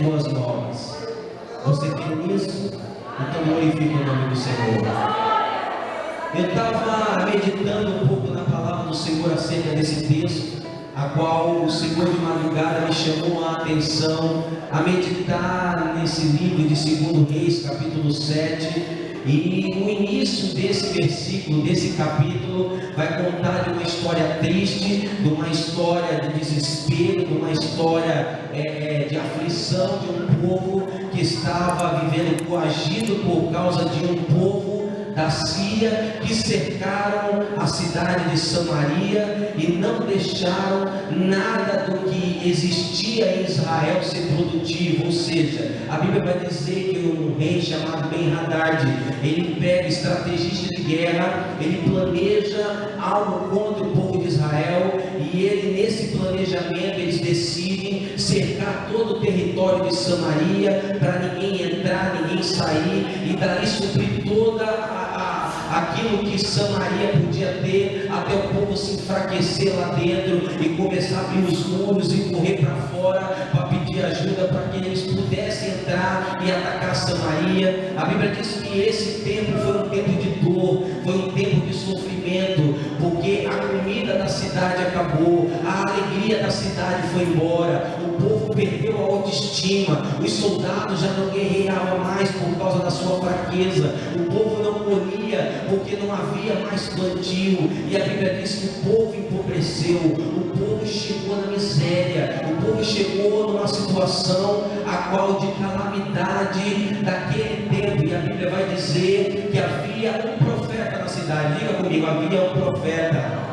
boas novas. Você crê nisso? Então glorifique o nome do Senhor. Eu estava meditando um pouco na palavra do Senhor acerca desse texto, a qual o Senhor de madrugada me chamou a atenção a meditar nesse livro de 2 Reis, capítulo 7. E o início desse versículo, desse capítulo, vai contar de uma história triste, de uma história de desespero, de uma história de aflição de um povo que estava vivendo coagido por causa de um povo da Síria que cercaram a cidade de Samaria e não deixaram nada do que existia em Israel ser produtivo. Ou seja, a Bíblia vai dizer que um rei chamado Ben-Hadad, ele pega estrategista de guerra, ele planeja algo contra o povo de Israel, e ele, nesse planejamento, eles decidem cercar todo o território de Samaria para ninguém entrar, ninguém sair, e dali suprir toda aquilo que Samaria podia ter, até o povo se enfraquecer lá dentro e começar a abrir os muros e correr para fora para pedir ajuda para que eles pudessem entrar e atacar Samaria. A Bíblia diz que esse tempo foi um tempo de dor, foi um tempo de sofrimento, porque a comida da cidade acabou, a alegria da cidade foi embora, o povo perdeu a autoestima, os soldados já não guerreavam mais por causa da sua fraqueza, o povo não colhia porque não havia mais plantio, e a Bíblia diz que o povo empobreceu, o povo chegou na miséria, o povo chegou numa situação a qual de calamidade daquele tempo. E a Bíblia vai dizer que havia um profeta na cidade. Diga comigo, havia um profeta.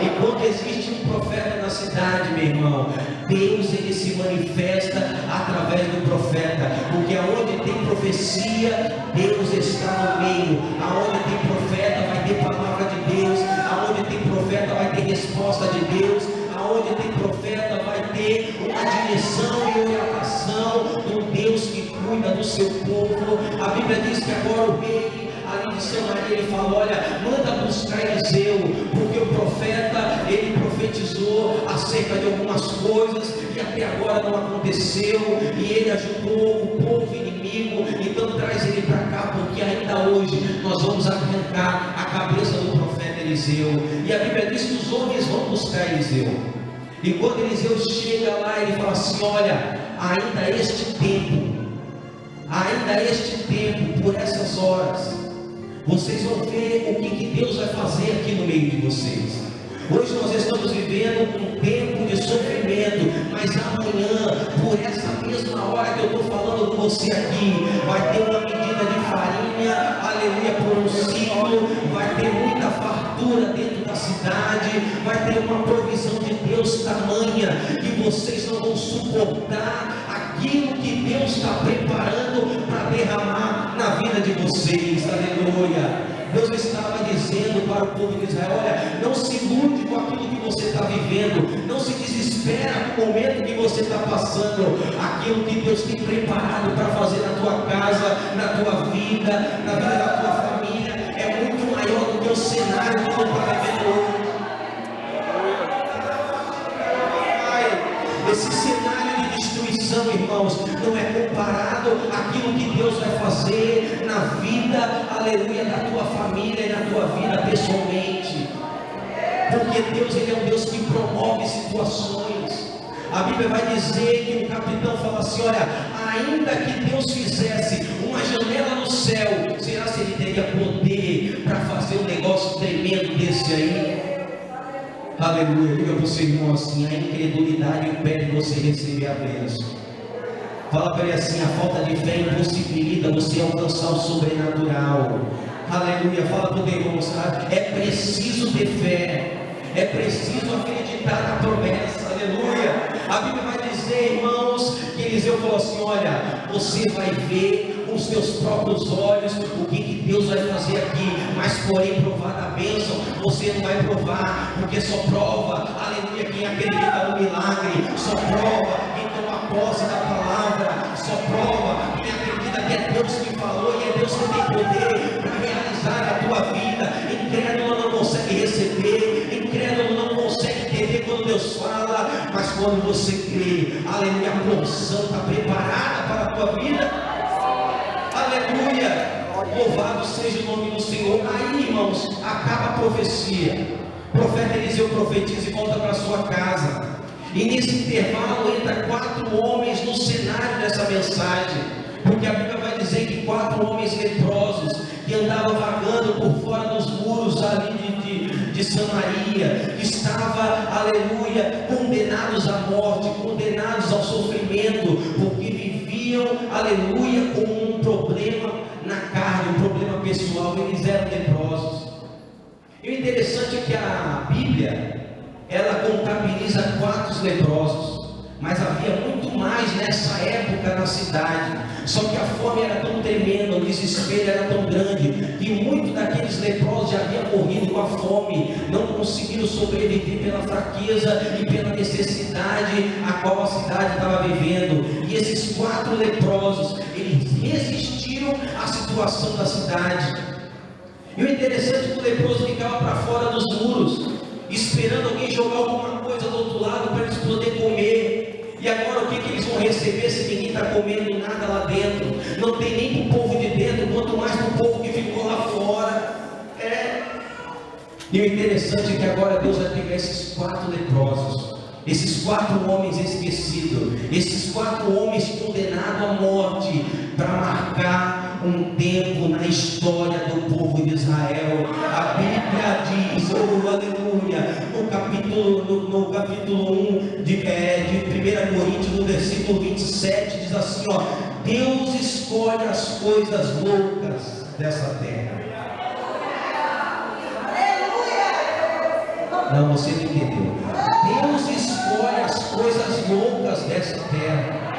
E quando existe um profeta na cidade, meu irmão, Deus ele se manifesta através do profeta, porque aonde tem profecia, Deus está no meio. Aonde tem profeta vai ter palavra de Deus, aonde tem profeta vai ter resposta de Deus, aonde tem profeta vai ter uma direção e orientação de um Deus que cuida do seu povo. A Bíblia diz que agora o rei ali de Samaria, ele falou: olha, manda buscar Eliseu, porque o profeta, ele profetizou acerca de algumas coisas que até agora não aconteceu, e ele ajudou o povo inimigo, então traz ele para cá, porque ainda hoje nós vamos arrancar a cabeça do profeta Eliseu. E a Bíblia diz que os homens vão buscar Eliseu, e quando Eliseu chega lá, ele fala assim: olha, ainda este tempo, por essas horas, vocês vão ver o que Deus vai fazer aqui no meio de vocês. Hoje nós estamos vivendo um tempo de sofrimento, mas amanhã, por essa mesma hora que eu estou falando com você aqui, vai ter uma medida de farinha, aleluia, por um ciclo, vai ter muita fartura dentro da cidade, vai ter uma provisão de Deus tamanha, que vocês não vão suportar aquilo que Deus está preparando para derramar na vida de vocês, aleluia. Deus estava dizendo para o povo de Israel: olha, não se ilude com aquilo que você está vivendo, não se desespera com o momento que você está passando. Aquilo que Deus tem preparado para fazer na tua casa, na tua vida, na vida da tua família, é muito maior do que o cenário que tu está vivendo hoje. Esse cenário de destruição, irmãos, não é comparado àquilo que Deus vai fazer na vida, aleluia, da tua família e na tua vida pessoalmente, porque Deus, ele é um Deus que promove situações. A Bíblia vai dizer que o capitão fala assim: olha, ainda que Deus fizesse uma janela no céu, será se ele teria poder para fazer um negócio tremendo desse aí? Aleluia. Diga para o seu irmão assim: a incredulidade impede você receber a bênção. Fala para ele assim: a falta de fé impossibilita você alcançar o sobrenatural. Aleluia. Fala para o teu irmão: é preciso ter fé, é preciso acreditar na promessa. Aleluia. A Bíblia vai dizer, irmãos, que Eliseu falou assim: olha, você vai ver com os teus próprios olhos o que Deus vai fazer aqui, mas porém provar da bênção você não vai provar, porque só prova, aleluia, quem acredita no milagre, só prova quem toma posse da palavra, só prova quem acredita que é Deus que falou e é Deus que tem poder para realizar a tua vida. Incrédulo não consegue receber, incrédulo não consegue entender quando Deus fala, mas quando você crê, aleluia, a porção está preparada tua vida? Aleluia! Louvado seja o nome do Senhor. Aí, irmãos, acaba a profecia. O profeta Eliseu profetiza e volta para sua casa. E nesse intervalo entra 4 homens no cenário dessa mensagem, porque a Bíblia vai dizer que 4 homens leprosos que andavam vagando por fora dos muros ali de Samaria, que estavam, aleluia, condenados à morte, condenados ao sofrimento, porque viviam, aleluia, com um problema na carne, um problema pessoal. Eles eram leprosos. E o interessante é que a Bíblia, ela contabiliza 4 leprosos, mas havia muito mais nessa época na cidade. Só que a fome era tão tremenda, o desespero era tão grande, que muitos daqueles leprosos já haviam morrido com a fome, não conseguiram sobreviver pela fraqueza e pela necessidade a qual a cidade estava vivendo. E esses 4 leprosos, eles resistiram à situação da cidade. E o interessante é que o leproso ficava para fora dos muros, esperando alguém jogar alguma coisa do outro lado para eles poderem comer. E agora o que eles vão receber se ninguém está comendo nada lá dentro? Não tem nem para o povo de dentro, quanto mais para o povo que ficou lá fora. E o interessante é que agora Deus vai pegar esses 4 leprosos, esses 4 homens esquecidos, esses 4 homens condenados à morte, para marcar um tempo na história do povo de Israel. A Bíblia diz, oh aleluia, no capítulo 1 de 1 Coríntios, no versículo 27, diz assim, ó: Deus escolhe as coisas loucas dessa terra. Não, você não entendeu. Deus escolhe as coisas loucas dessa terra.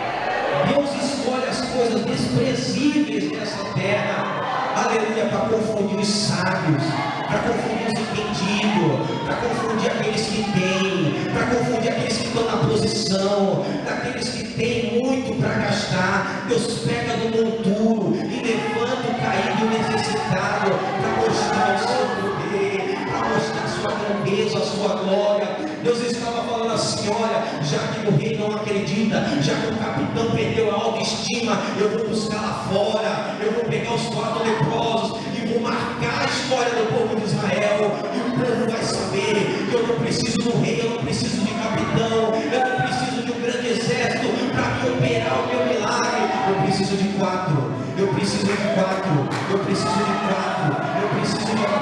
Deus escolhe as coisas desprezíveis dessa terra, aleluia, para confundir os sábios, para confundir os entendidos, para confundir aqueles que têm, para confundir aqueles que estão na posição, daqueles que têm muito para gastar. Deus pega do monturo e levanta o caído e o necessitado, para mostrar o seu poder, para mostrar a sua grandeza, a sua glória. Deus estava falando assim, olha, já que o rei não acredita, já que o capitão perdeu a autoestima, eu vou buscar lá fora, eu vou pegar os 4 leprosos e vou marcar a história do povo de Israel, e o povo vai saber que eu não preciso do rei, eu não preciso de capitão, eu não preciso de um grande exército para me operar o meu milagre. Eu preciso de 4, eu preciso de 4, eu preciso de 4, eu preciso de 4.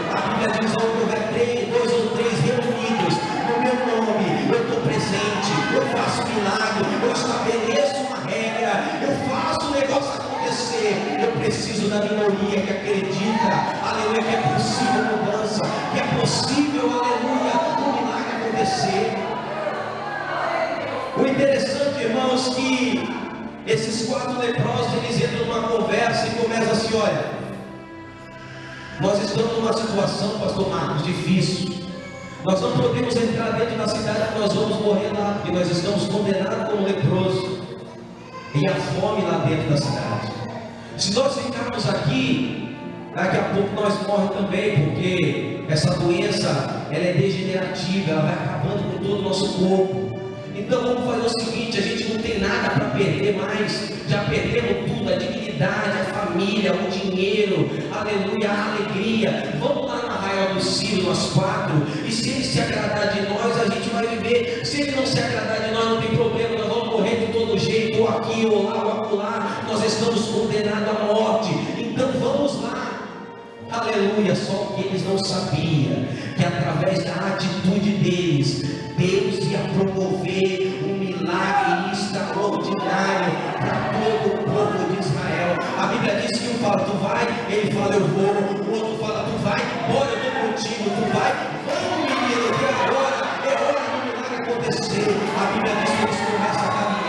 A Bíblia diz, onde houver 2 ou 3 reunidos no meu nome, eu estou presente, eu faço milagre, eu estabeleço uma regra, eu faço o negócio acontecer. Eu preciso da minoria que acredita, aleluia, que é possível mudança, que é possível, aleluia, o milagre acontecer. O interessante, irmãos, que esses 4 leprosos, eles entram numa conversa e começam assim, olha, nós estamos numa situação, pastor Marcos, difícil. Nós não podemos entrar dentro da cidade, que nós vamos morrer lá, porque nós estamos condenados como leproso. E a fome lá dentro da cidade. Se nós ficarmos aqui, daqui a pouco nós morremos também, porque essa doença, ela é degenerativa, ela vai acabando com todo o nosso corpo. Então vamos fazer o seguinte, a gente não tem nada para perder mais, já perdemos tudo, a dignidade, a família, o dinheiro, aleluia, a alegria. Vamos lá na Arraial do Ciro, nós 4, e se ele se agradar de nós, a gente vai viver. Se ele não se agradar de nós, não tem problema, nós vamos morrer de todo jeito, ou aqui, ou lá, ou acolá, nós estamos condenados à morte, então vamos lá. Aleluia, só que eles não sabiam que através da atitude deles, Deus ia promover um milagre extraordinário para todo o povo de Israel. A Bíblia diz que um fala, tu vai, ele fala, eu vou, o outro fala, tu vai, bora, eu estou contigo, tu vai, vamos menino, que agora é hora do milagre acontecer. A Bíblia diz que eles começam a caminhar,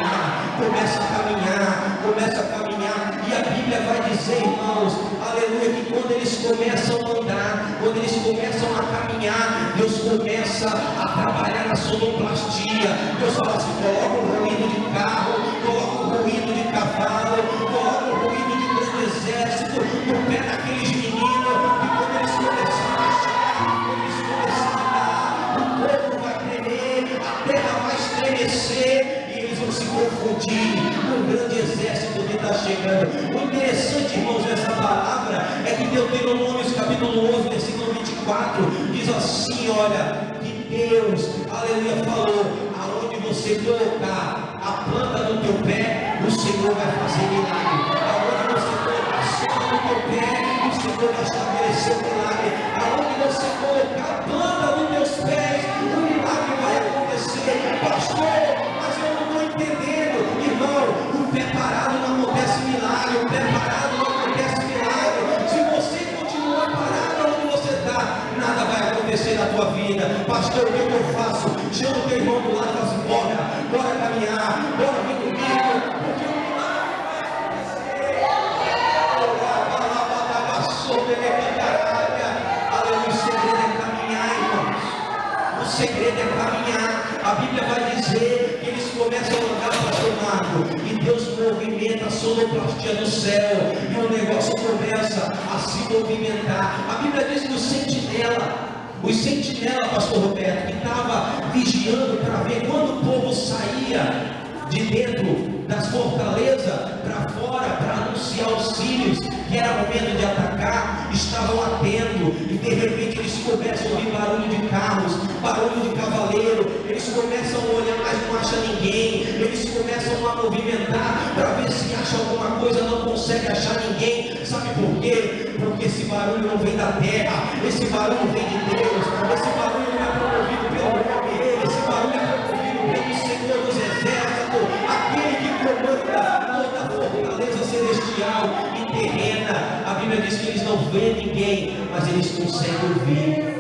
e a Bíblia vai dizer, irmãos, aleluia, que quando eles começam a andar, quando eles começam a caminhar, Deus começa a trabalhar na sonoplastia. Deus fala assim, coloca o ruído de carro, coloca o ruído de cavalo, coloca o ruído de um grande exército no pé daqueles meninos, e quando eles começam a marchar, quando eles começam a andar, o povo vai tremer, a terra vai estremecer, e eles vão se confundir com um grande exército está chegando. O interessante, irmãos, dessa palavra é que Deuteronômio capítulo 11, versículo 24, diz assim: olha, que Deus, aleluia, falou: aonde você colocar a planta do teu pé, o Senhor vai fazer milagre. Aonde você colocar a sola do teu pé, o Senhor vai estabelecer o milagre. Aonde você colocar a planta dos teus pés, o milagre vai acontecer. Pastor, mas eu não estou entendendo. Irmão, o pé parado não acontece milagre. O pé parado não acontece milagre. Se você continuar parado onde você está, nada vai acontecer na tua vida. Pastor, o que eu faço? Chama o teu irmão do lado e fala assim: bora caminhar, bora vir comigo, porque o milagre vai acontecer. Aleluia, o segredo é caminhar, irmãos. O segredo é caminhar. A Bíblia vai dizer que eles começam a andar, pastor Marco, e Deus movimenta a sonoplastia do céu, e o negócio começa a se movimentar. A Bíblia diz que os sentinelas, pastor Roberto, que estava vigiando para ver quando o povo saía de dentro das fortalezas para fora, para anunciar os sírios que era momento de atacar, estavam atentos, e de repente eles começam a ouvir barulho de carros, barulho de cavaleiro, eles começam a olhar, mas não acham ninguém, eles começam a movimentar para ver se acha alguma coisa, não consegue achar ninguém. Sabe por quê? Porque esse barulho não vem da terra, esse barulho vem de Deus, esse barulho não é promovido pelo homem, esse barulho é promovido pelo Senhor dos Exércitos, aquele que comanda toda a fortaleza celestial e terrena. A Bíblia diz que eles não veem ninguém, mas eles conseguem ouvir.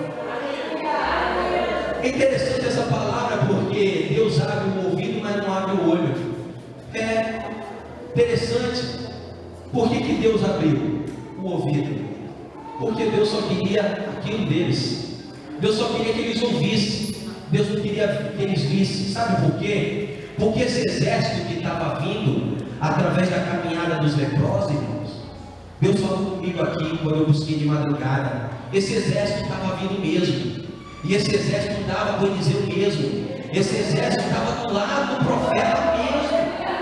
É interessante essa palavra, porque Deus abre o ouvido, mas não abre o olho. É interessante. Por que Deus abriu o ouvido? Porque Deus só queria aquilo deles. Deus só queria que eles ouvissem. Deus não queria que eles vissem. Sabe por quê? Porque esse exército que estava vindo através da caminhada dos leprosos, irmãos, Deus falou comigo aqui quando eu busquei de madrugada. Esse exército estava vindo mesmo. E esse exército estava com Eliseu mesmo. Esse exército estava do lado do profeta mesmo.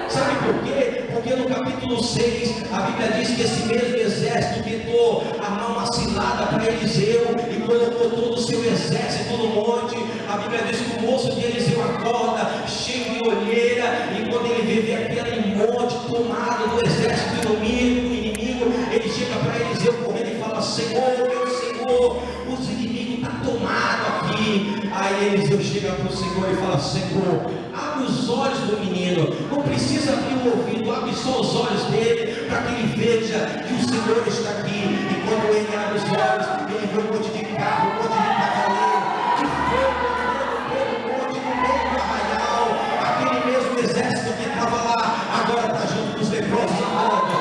Sabe por quê? Porque no capítulo 6, a Bíblia diz que esse mesmo exército tentou armar uma cilada para Eliseu e colocou todo o seu exército no monte. A Bíblia diz que o moço de Eliseu acorda, cheio de olheira, e quando ele vê aquele monte tomado do exército inimigo, ele chega para Eliseu correndo e fala: Senhor, meu Senhor, os inimigos estão tomados aqui. Aí Eliseu chega para o Senhor e fala: Senhor, abre os olhos do menino, não precisa abrir o ouvido, abre só os olhos dele, para que ele veja que o Senhor está aqui. E quando ele abre os olhos, ele vê um monte de carro, um monte de cavaleiro, de fogo andando pelo monte, no meio do arraial. Aquele mesmo exército que estava lá, agora está junto com os leprosos andando.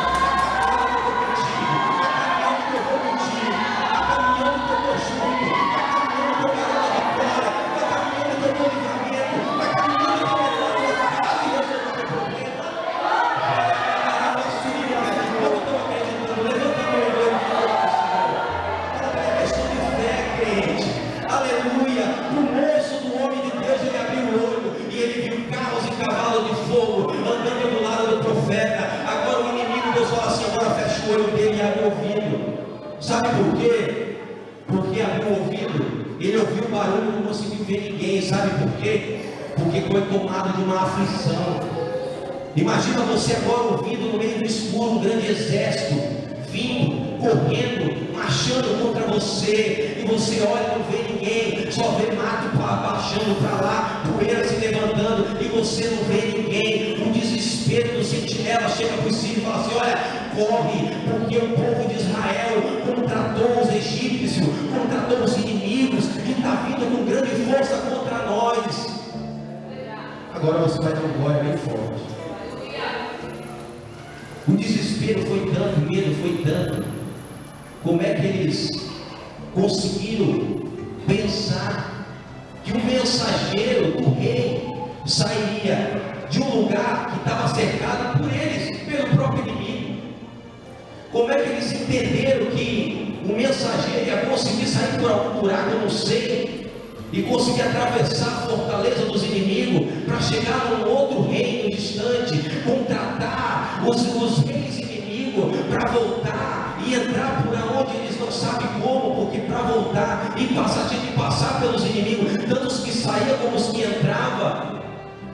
Sabe por quê? Porque abriu o ouvido, ele ouviu o barulho e não conseguiu ver ninguém. Sabe por quê? Porque foi tomado de uma aflição. Imagina você agora ouvindo no meio do escuro um grande exército vindo, correndo, marchando contra você, e você olha e não vê ninguém, só vê mato baixando para lá, poeira se levantando, e você não vê ninguém. O desespero do sentinela chega para o sírio e fala assim: olha, corre, porque o povo de Israel contratou os egípcios, contratou os inimigos, e está vindo com grande força contra nós. Agora você vai dar um glória bem forte. O desespero foi tanto, o medo foi tanto. Como é que eles conseguiram pensar que o mensageiro do rei sairia de um lugar que estava cercado por eles, pelo próprio inimigo? Como é que eles entenderam que o mensageiro ia conseguir sair por algum buraco, eu não sei, e conseguir atravessar a fortaleza dos inimigos para chegar num outro reino distante, contratar os reis entrar por onde eles não sabem como, porque para voltar e passar, tinha que passar pelos inimigos, tanto os que saíam como os que entravam.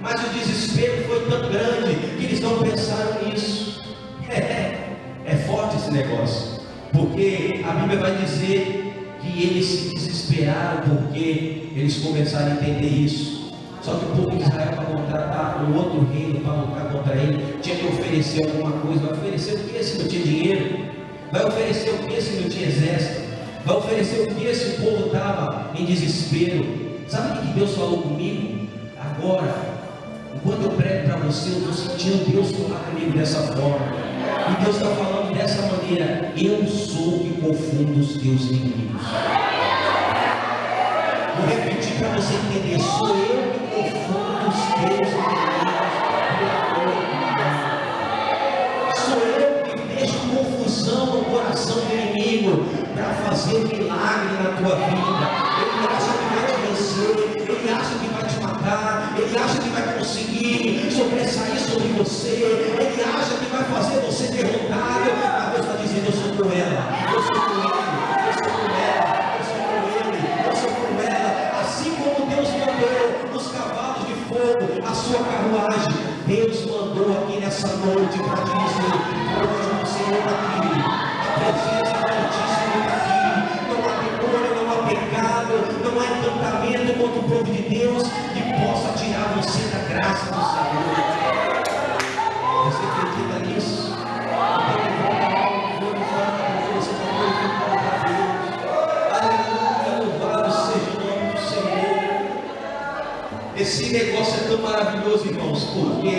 Mas o desespero foi tão grande que eles não pensaram nisso. É forte esse negócio, porque a Bíblia vai dizer que eles se desesperaram porque eles começaram a entender isso. Só que o povo de Israel, para contratar um outro reino para lutar contra ele, tinha que oferecer alguma coisa. Vai oferecer o que se não tinha dinheiro? Vai oferecer o que se não tinha exército? Vai oferecer o que se o povo estava em desespero? Sabe o que Deus falou comigo? Agora, enquanto eu prego para você, eu estou sentindo Deus falar comigo dessa forma. E Deus está falando dessa maneira: eu sou o que confundo os teus inimigos. Vou repetir para você entender: sou eu que confundo os teus inimigos. Sou eu que deixo confusão no coração do inimigo para fazer milagre na tua vida. Ele acha que vai te vencer, ele acha que vai te matar, ele acha que vai conseguir sobressair sobre você, ele acha que vai fazer você derrotado. Mas Deus está dizendo: eu sou com ela, eu sou com ele, eu sou com ela, eu sou com ele, eu sou com ela. Assim como Deus mandou nos cavalos de fogo a sua carruagem, Deus mandou aqui nessa noite para dizer: hoje o Senhor está aqui, a presença do Altíssimo está aqui. Não há demônio, não há pecado, não há encantamento contra o povo de Deus que possa tirar você da graça do Senhor. Você acredita nisso? Você está glorificando a Deus. Aleluia, louvado seja o nome do Senhor. Esse negócio é tão maravilhoso, irmãos, porque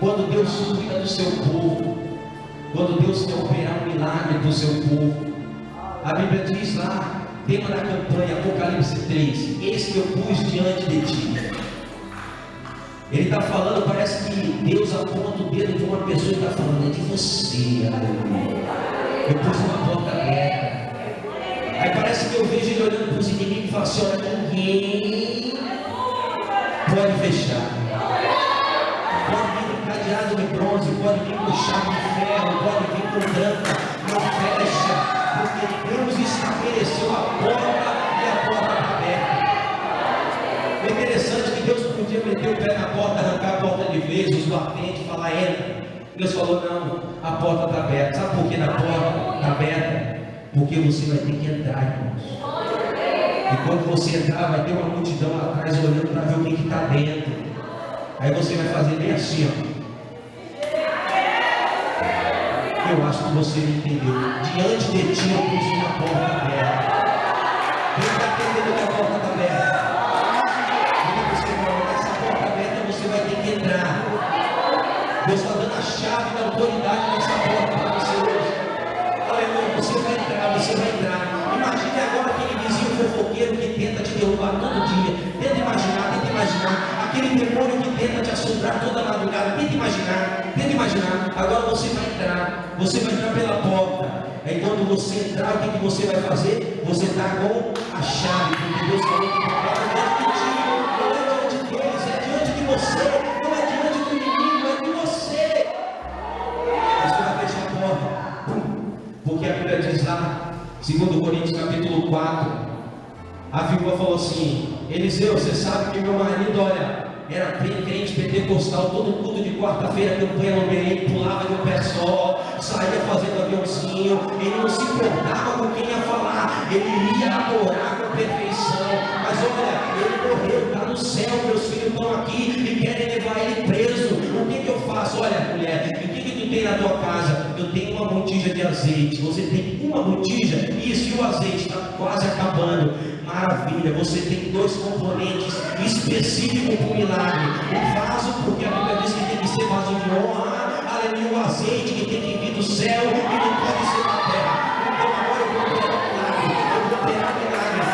quando Deus cuida do seu povo, quando Deus quer operar um milagre do seu povo, a Bíblia diz lá, tema da campanha, Apocalipse 3: eis que eu pus diante de ti. Ele está falando, parece que Deus aponta o dedo de uma pessoa e está falando: é de você, aleluia. Eu pus uma porta aberta. Aí parece que eu vejo ele olhando para os inimigos e fala assim: olha, ninguém pode fechar. Pode vir com cadeado de bronze, pode vir com chave de ferro, pode vir com tranca, não fecha, porque Deus estabeleceu a porta e a porta está aberta. É interessante que Deus podia meter o pé na porta, arrancar a porta de vez, os batentes, falar: entra. Deus falou: não, a porta está aberta. Sabe por que a porta está aberta? Porque você vai ter que entrar, irmãos. E quando você entrar, vai ter uma multidão lá atrás olhando para ver o que está dentro. Aí você vai fazer bem assim, ó. Eu acho que você não entendeu. Diante de ti eu pus uma porta aberta. Quem está entendendo que a porta está aberta? Essa porta aberta você vai ter que entrar. Deus está dando a chave da autoridade nessa porta para você hoje. Aleluia, você vai entrar, você vai entrar. Imagine agora aquele vizinho fofoqueiro que tenta te derrubar todo dia. Tenta imaginar. Aquele demônio que tenta te assombrar toda madrugada. Tenta imaginar. Agora você vai entrar pela porta. Aí quando você entrar, o que você vai fazer? Você está com a chave, porque Deus falou que a porta é diante de ti, não é diante deles, é diante de você, não é diante do inimigo, é de você. Você vai fechar a porta, porque a Bíblia diz lá, 2 Coríntios capítulo 4, a viúva falou assim: Eliseu, você sabe que meu marido, olha, era crente pentecostal, todo culto de quarta-feira, campanha no Belém, pulava de um pé só, saía fazendo aviãozinho, ele não se importava com quem ia falar, ele ia adorar com perfeição, mas olha, ele morreu, está no céu, meus filhos estão aqui e querem levar ele preso. O que eu faço? Olha, mulher, o que tu tem na tua casa? Eu tenho uma botija de azeite. Você tem uma botija? Isso, e o azeite está quase acabando. Maravilha, você tem dois componentes específicos para o milagre: o vaso, porque a Bíblia diz que tem que ser vaso de honra, aleluia, o azeite que tem que vir do céu e não pode ser da terra. Então agora eu vou operar milagre,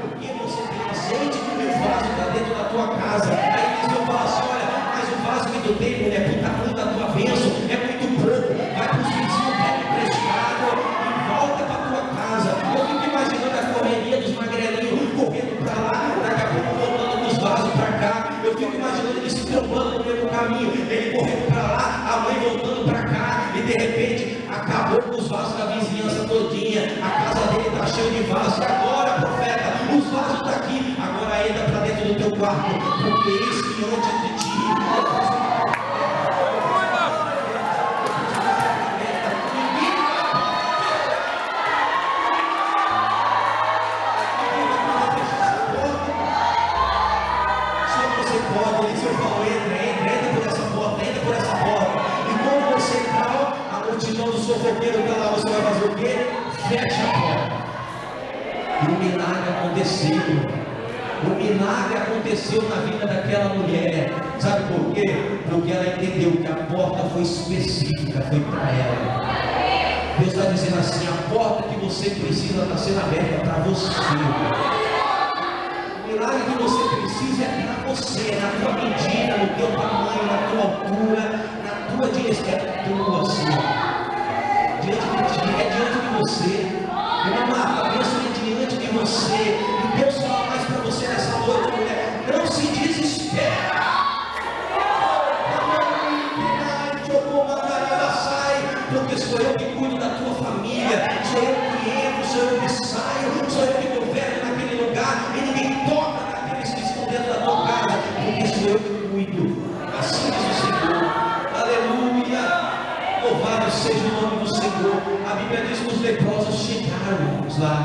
porque você tem azeite e o vaso está dentro da tua casa. Aí eles vão falar assim: olha, mas o vaso que tu tem, mulher, puta tua bênção, é muito pouco, vai para os vizinhos, pega emprestado e volta para tua casa. Eu fico imaginando a correria dos magrelinhos correndo para lá, daqui a pouco voltando dos vasos para cá. Eu fico imaginando ele se trombando no meio do caminho, ele correndo para teu quarto, porque eis que diante de ti fofoqueiro está lá, você vai fazer o quê? Fecha a porta. E o milagre aconteceu. O milagre aconteceu na vida daquela mulher. Sabe por quê? Porque ela entendeu que a porta foi específica, foi para ela. Deus está dizendo assim: a porta que você precisa está sendo aberta para você. O milagre que você precisa é para você, na tua medida, no teu tamanho, na tua altura, na tua direção. É tua, Senhor. Diante de ti, é diante de você. Irmã Marta, Deus é diante de você. E Deus fala mais para você nessa noite, mulher. Não se desespera. Porque sou eu que cuido da tua família. Sou eu que entro, sou eu que saio. Sou eu que governo naquele lugar. E ninguém toca naqueles que estão dentro da tua casa. Porque sou eu que cuido. Assim diz o Senhor. Aleluia. Louvado seja o nome do Senhor. A Bíblia diz que os leprosos chegaram lá.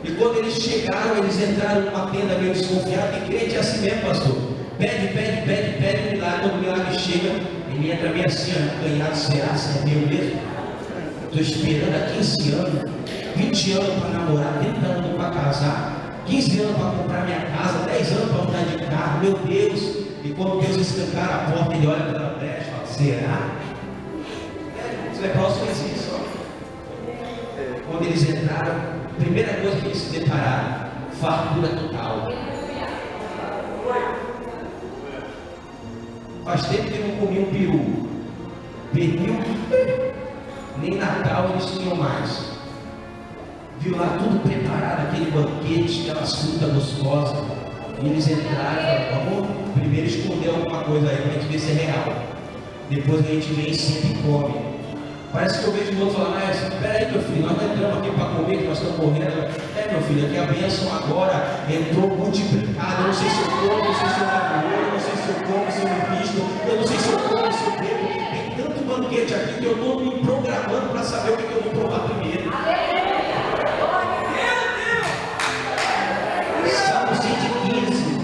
E quando eles chegaram, eles entraram numa tenda meio desconfiado. E crente é assim mesmo, pastor. Pede o milagre. Quando o milagre chega, ele entra meio assim, acanhado. Será? Se é meu mesmo? Estou esperando há 15 anos, 20 anos para namorar, 30 anos para casar, 15 anos para comprar minha casa, 10 anos para mudar de carro. Meu Deus. E quando Deus escancara a porta, ele olha pela brecha e fala: será? Os leprosos fez isso. Quando eles entraram, a primeira coisa que eles se depararam: fartura total. Faz tempo que não comiam um peru. Pernil, nem Natal eles tinham mais. Viu lá tudo preparado, aquele banquete, aquelas frutas gostosas. E eles entraram e falaram: vamos primeiro esconder alguma coisa aí para a gente ver se é real. Depois a gente vem e sempre come. Parece que eu vejo o outro falando: espera aí, meu filho, nós não entramos aqui para comer, que nós estamos morrendo. Meu filho, aqui a bênção agora entrou multiplicada. Eu não sei se eu como, não sei se eu namoro, eu não sei se eu como, se eu me visto, eu não sei se eu como, se eu bebo. Tem tanto banquete aqui que eu estou me programando para saber o que eu vou provar primeiro. Salmo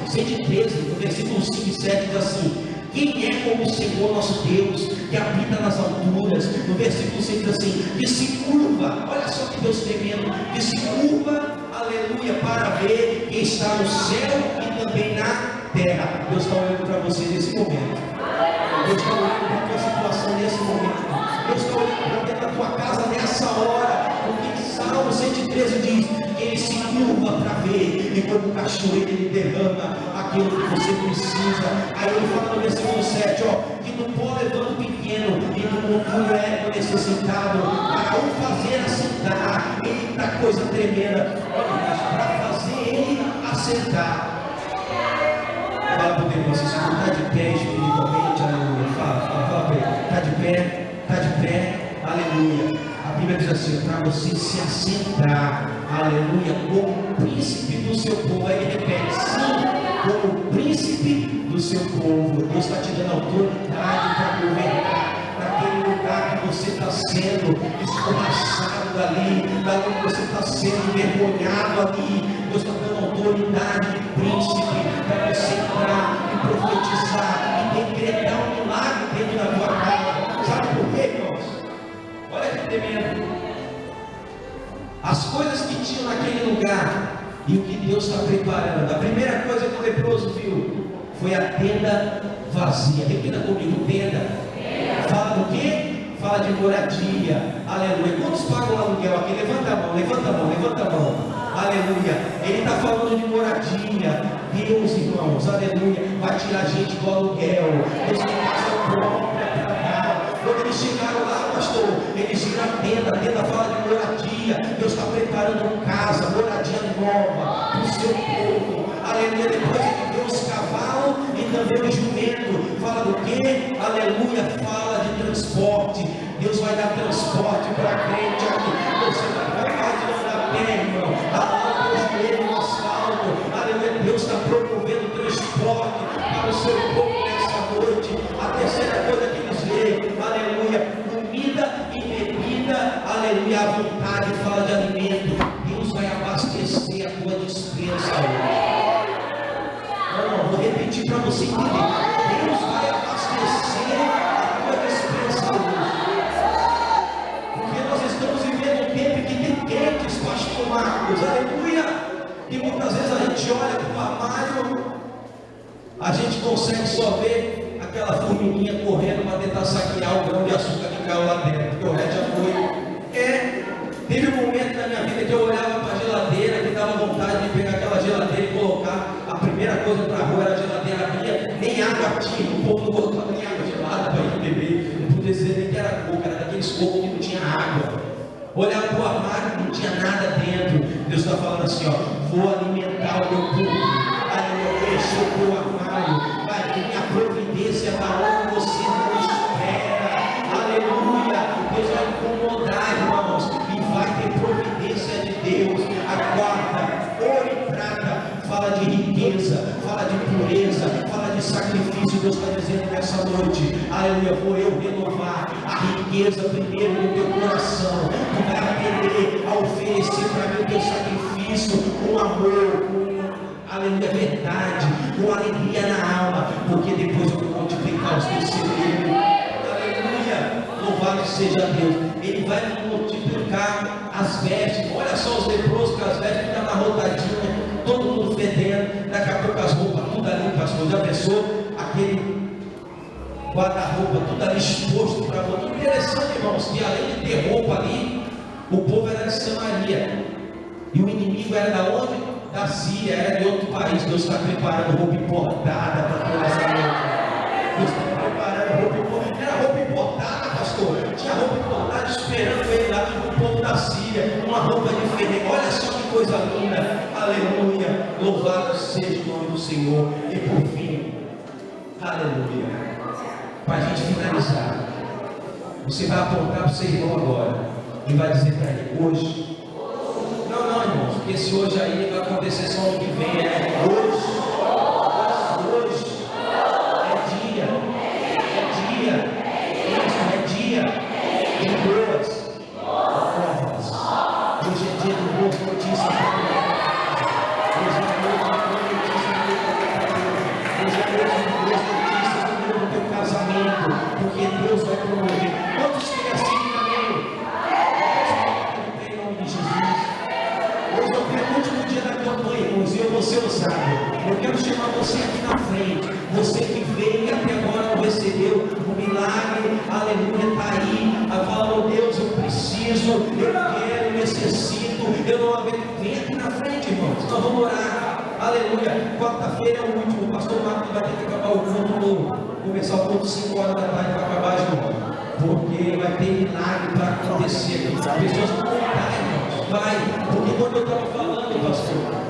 113, no versículo 5 e 7 diz assim: quem é como o Senhor nosso Deus, que habita nas alturas? No versículo 6 diz assim: que se curva, olha só que Deus tremendo, que se curva, aleluia, para ver quem está no céu e também na terra. Deus está olhando para você nesse momento. Deus está olhando para a tua situação nesse momento. Deus está olhando para dentro da tua casa nessa hora. Porque Salmo 113 diz que ele se curva para ver, e como o cachoeiro ele derrama aquilo que você precisa. Aí ele fala no versículo 7, que no pó levanta o pequeno, e no monturo é o necessitado, para o fazer assentar. Eita coisa tremenda. Olha, mas para fazer ele assentar. Fala para o teu irmão, se você está de pé espiritualmente, aleluia. Fala para ele: está de pé, aleluia. A Bíblia diz assim: para você se assentar, aleluia, como príncipe do seu povo. Aí ele repete: sim, como príncipe do seu povo. Deus está te dando autoridade para governar naquele lugar que você está sendo escorraçado dali que você está sendo envergonhado ali. Deus está dando autoridade de príncipe para você entrar e profetizar e decretar um milagre dentro da tua casa. Sabe por quê, irmãos? Olha que tremendo. As coisas que tinham naquele lugar e o que Deus está preparando. A primeira coisa que o leproso viu foi a tenda vazia. Repita comigo: tenda. Fala do quê? Fala de moradia. Aleluia. Quantos pagam o aluguel aqui? Levanta a mão, levanta a mão, levanta a mão. Aleluia. Ele está falando de moradia. Deus, irmãos, aleluia, vai tirar gente do aluguel. Deus tem casa própria para dar. Quando eles chegaram lá, pastor, eles viram a tenda fala de moradia. Deus está preparando casa, moradia nova para o seu povo. Aleluia. Depois ele deu os cavalos e também o jumento. Fala do quê? Aleluia. Fala de transporte. Deus vai dar transporte para a crente aqui. Você vai parar de andar a pé, irmão. Alá o joelho no asfalto. Aleluia. Deus está promovendo transporte forte para o seu povo nessa noite. A terceira coisa que eles veem, aleluia, comida e bebida, aleluia, à vontade, fala de alimento. Deus vai abastecer a tua despensa hoje. Não, vou repetir para você entender. Deus vai abastecer a tua despensa hoje. Porque nós estamos vivendo um tempo que tem crentes, pastor Marcos, aleluia. E muitas vezes a gente olha para o armário, a gente consegue só ver aquela formiguinha correndo para tentar saquear o grão de açúcar que caiu lá dentro, porque o resto já foi. Teve um momento na minha vida que eu olhava para a geladeira, que dava vontade de pegar aquela geladeira e colocar a primeira coisa para a rua, era a geladeira minha, nem água tinha, o povo não gostava nem água gelada para ir beber, não podia dizer nem que era coco, era daqueles cocos que não tinha água. Olhava para o armário, não tinha nada dentro. Deus está falando assim, ó, vou alimentar o meu povo. Aleluia, fechou o teu armário, vai vir a providência da onde você não espera. Aleluia, Deus vai incomodar, irmãos, e vai ter providência de Deus. A quarta, ouro e prata, fala de riqueza, fala de pureza, fala de sacrifício. Deus está dizendo nessa noite, aleluia, vou eu renovar a riqueza primeiro no teu coração. Tu vai aprender a oferecer para mim o teu sacrifício com amor, com aleluia, verdade, com alegria na alma, porque depois eu vou multiplicar os teus segredos. Aleluia, louvado seja Deus. Ele vai multiplicar as vestes. Olha só os leprosos com as vestes, ficam na rotadinha, todo mundo fedendo, daqui a pouco as roupas tudo ali, pastor, já pensou? Aquele guarda-roupa tudo ali exposto para você. Interessante, irmãos, que além de ter roupa ali, o povo era de Samaria, e o inimigo era da onde? Da Síria, era de outro país. Deus está preparando roupa importada para toda essa noite. Deus está preparando roupa importada. Era roupa importada, pastor. Tinha roupa importada esperando ele lá do povo da Síria, uma roupa diferente. Olha só que coisa linda, aleluia. Louvado seja o nome do Senhor. E por fim, aleluia, para a gente finalizar, você vai apontar para o seu irmão agora e vai dizer para ele: hoje. Não, irmãos, porque esse hoje aí vai acontecer só ano que vem. Hoje é dia de boas novas. Hoje é dia de boas notícias para mim. Hoje é dia de boas notícias no teu casamento, porque Deus vai promover. Quantos querem assim também? Em nome de Jesus. Hoje eu quero o último dia da campanha, irmãos, e eu vou ser ousado. Eu quero chamar você aqui na frente. Você que veio e até agora não recebeu o milagre, aleluia, está aí. Fala, oh Deus, eu preciso, eu quero, eu necessito, eu não aguento. Vem aqui na frente, irmãos, nós vamos orar. Aleluia. Quarta-feira é o último. O pastor Marcos vai ter que acabar o culto novo. Começar o culto 5 horas da tarde para acabar de novo. Porque vai ter milagre para acontecer aqui. As pessoas vão contar, irmãos. Vai. Porque quando eu estava falando, pastor,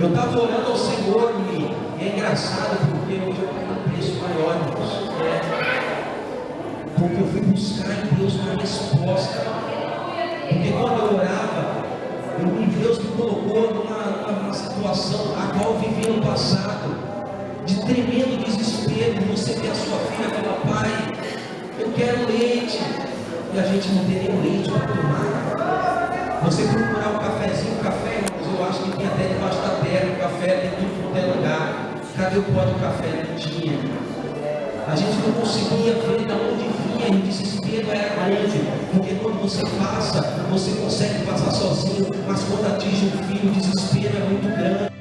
eu estava orando ao Senhor e é engraçado porque hoje eu tenho um preço maior, irmãos. Porque eu fui buscar em Deus uma resposta. Porque quando eu orava, Deus me colocou numa situação a qual eu vivi no passado, de tremendo desespero. Você vê a sua filha e fala: pai, eu quero leite, e a gente não tem nem leite para tomar. Você procurar um cafezinho, café, irmãos, eu acho que tem até debaixo da terra, o café tem tudo quanto é lugar. Cadê o pó de café? Não tinha. A gente não conseguia ver de onde vinha, e o desespero era grande, porque quando você passa, você consegue passar sozinho, mas quando atinge um filho, o desespero é muito grande.